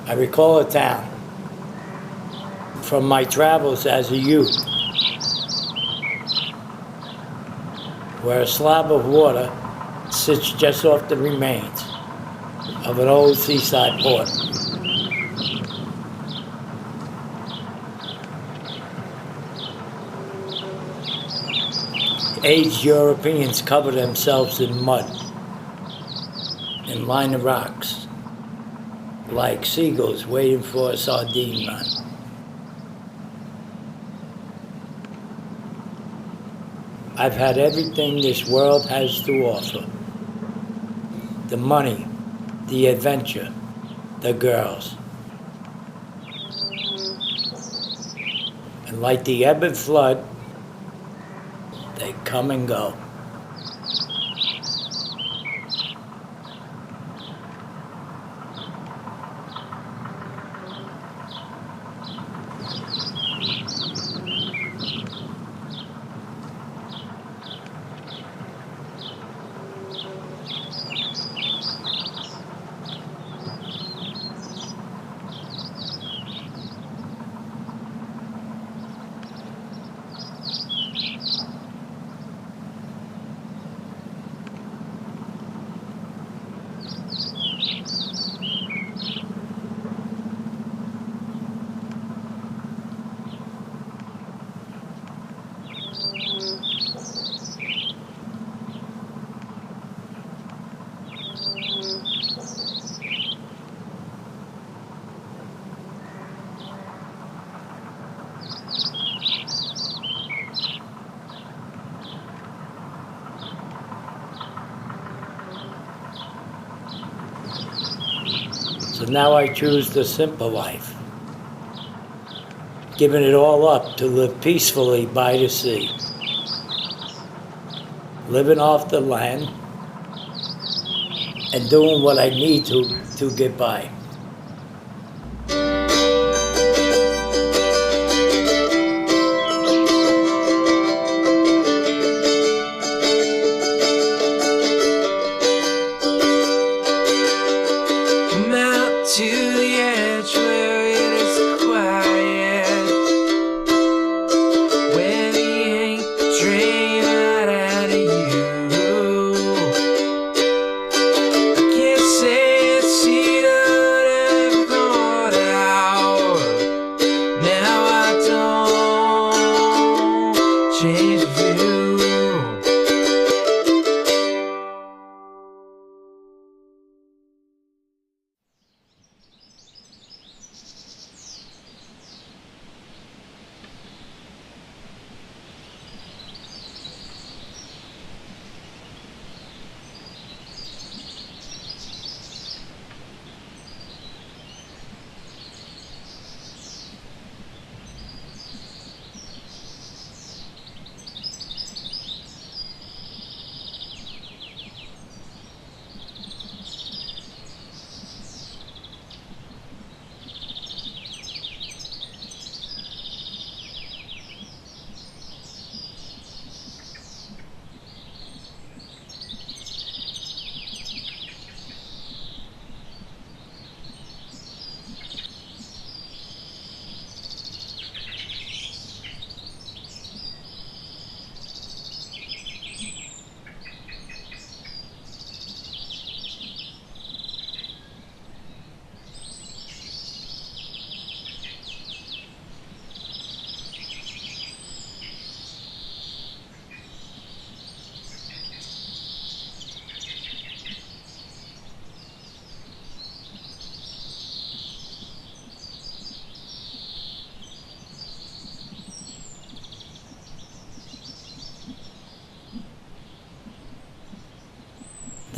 I recall a town from my travels as a youth where a slab of water sits just off the remains of an old seaside port. Aged Europeans cover themselves in mud and line the rocks like seagulls waiting for a sardine run. I've had everything this world has to offer. The money, the adventure, the girls. And like the ebb and flood, they come and go. So now I choose the simple life, giving it all up to live peacefully by the sea, living off the land and doing what I need to get by.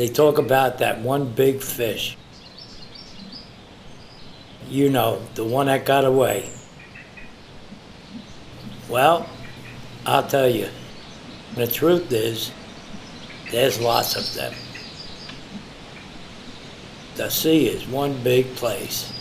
They talk about that one big fish. You know, the one that got away. Well, I'll tell you, the truth is, there's lots of them. The sea is one big place.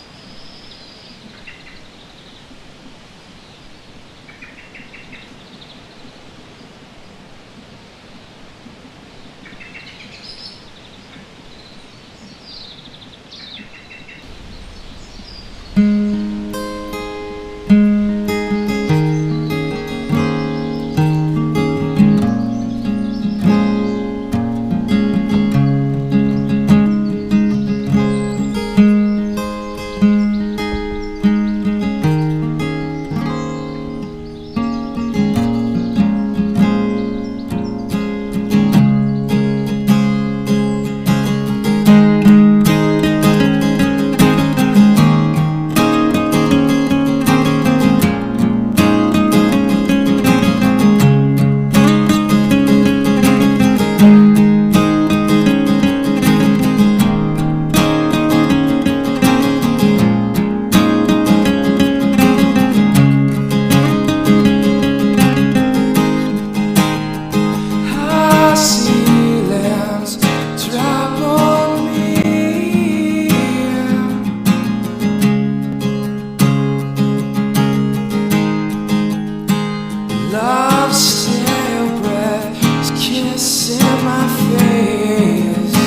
Love's stale breath is kissing my face,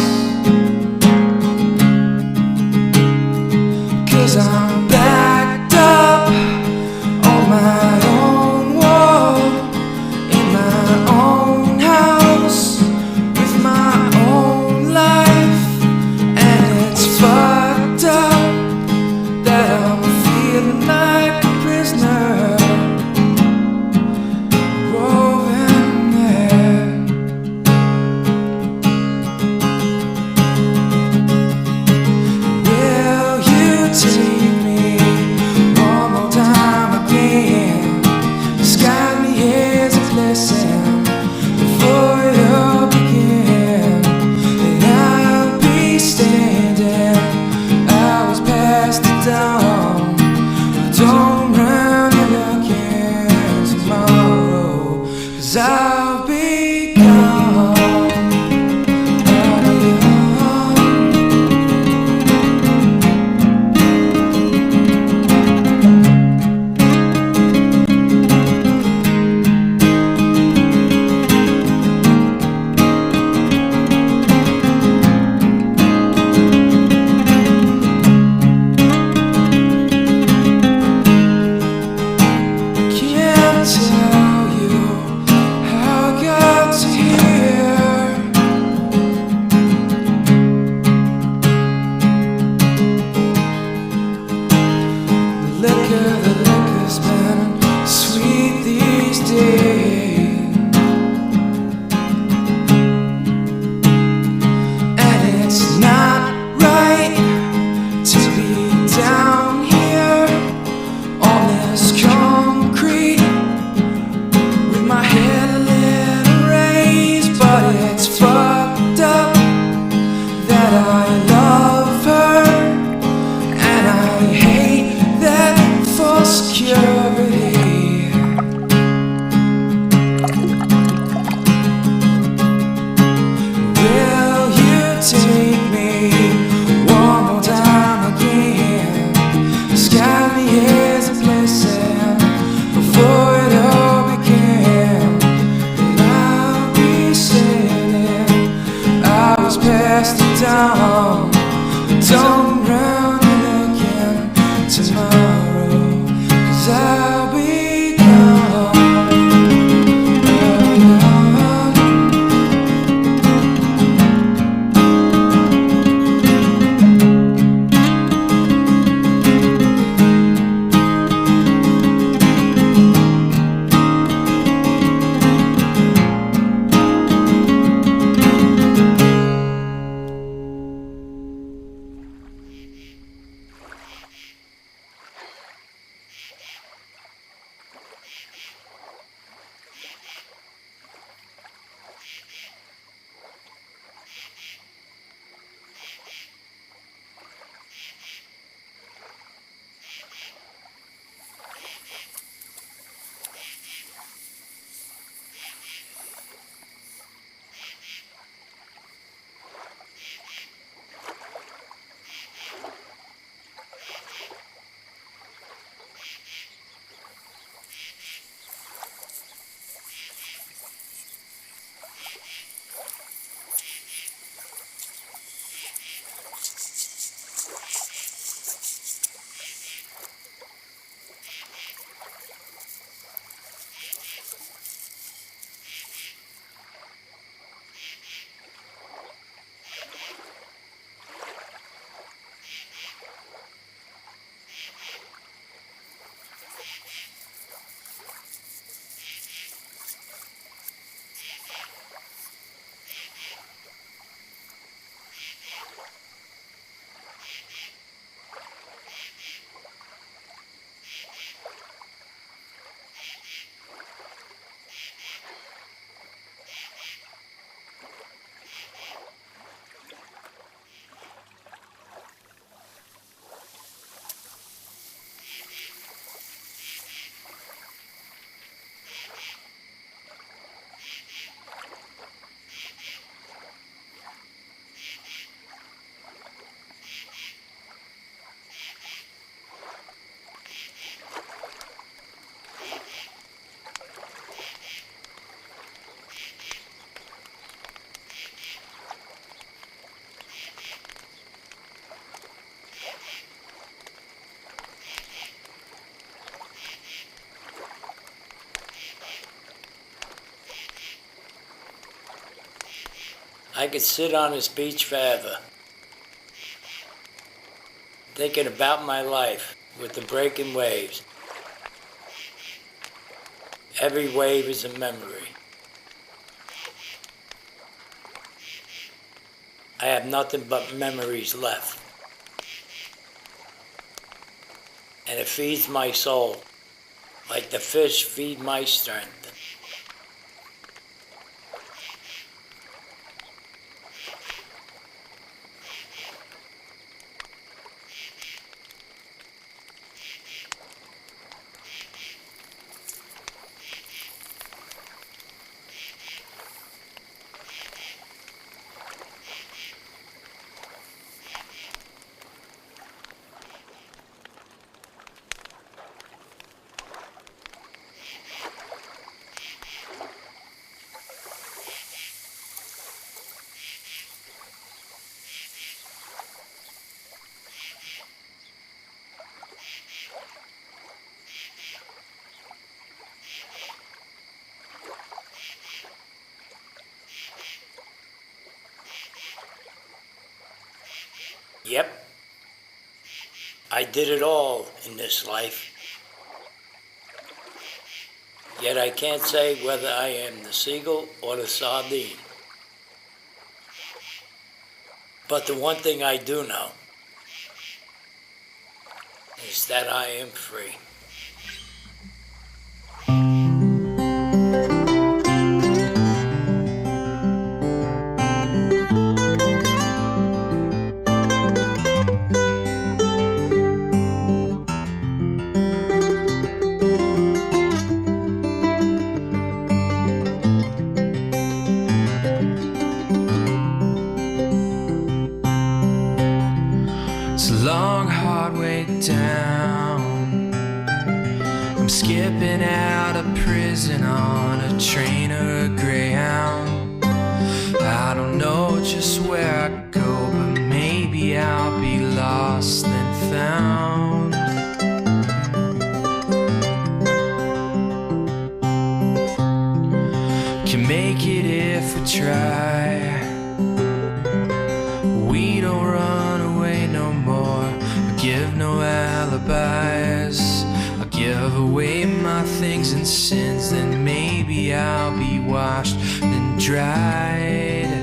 'cause I'm backed up on my own wall, in my own house, with my own life, and it's fucked up that I'm feeling like a prisoner. Tell you I could sit on this beach forever, thinking about my life with the breaking waves. Every wave is a memory. I have nothing but memories left. And it feeds my soul, like the fish feed my strength. Yep, I did it all in this life. Yet I can't say whether I am the seagull or the sardine. But the one thing I do know is that I am free. It's a long, hard way down. I'm skipping out of prison on a train or a greyhound. I don't know just where I go, but maybe I'll be lost and found. Can make it if we try. We don't run away no more, I give no alibis. I'll give away my things and sins, then maybe I'll be washed and dried.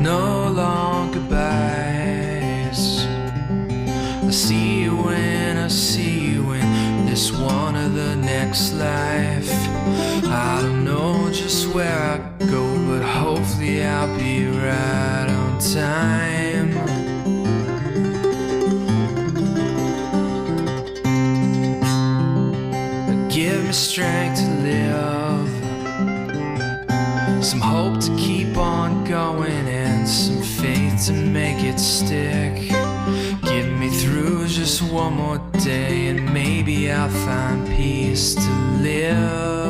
No long goodbyes. I see you when I see you in this one or the next life. I don't know just where I go, but hopefully I'll be right on time. Give me strength to live, some hope to keep on going, and some faith to make it stick. Get me through just one more day, and maybe I'll find peace to live.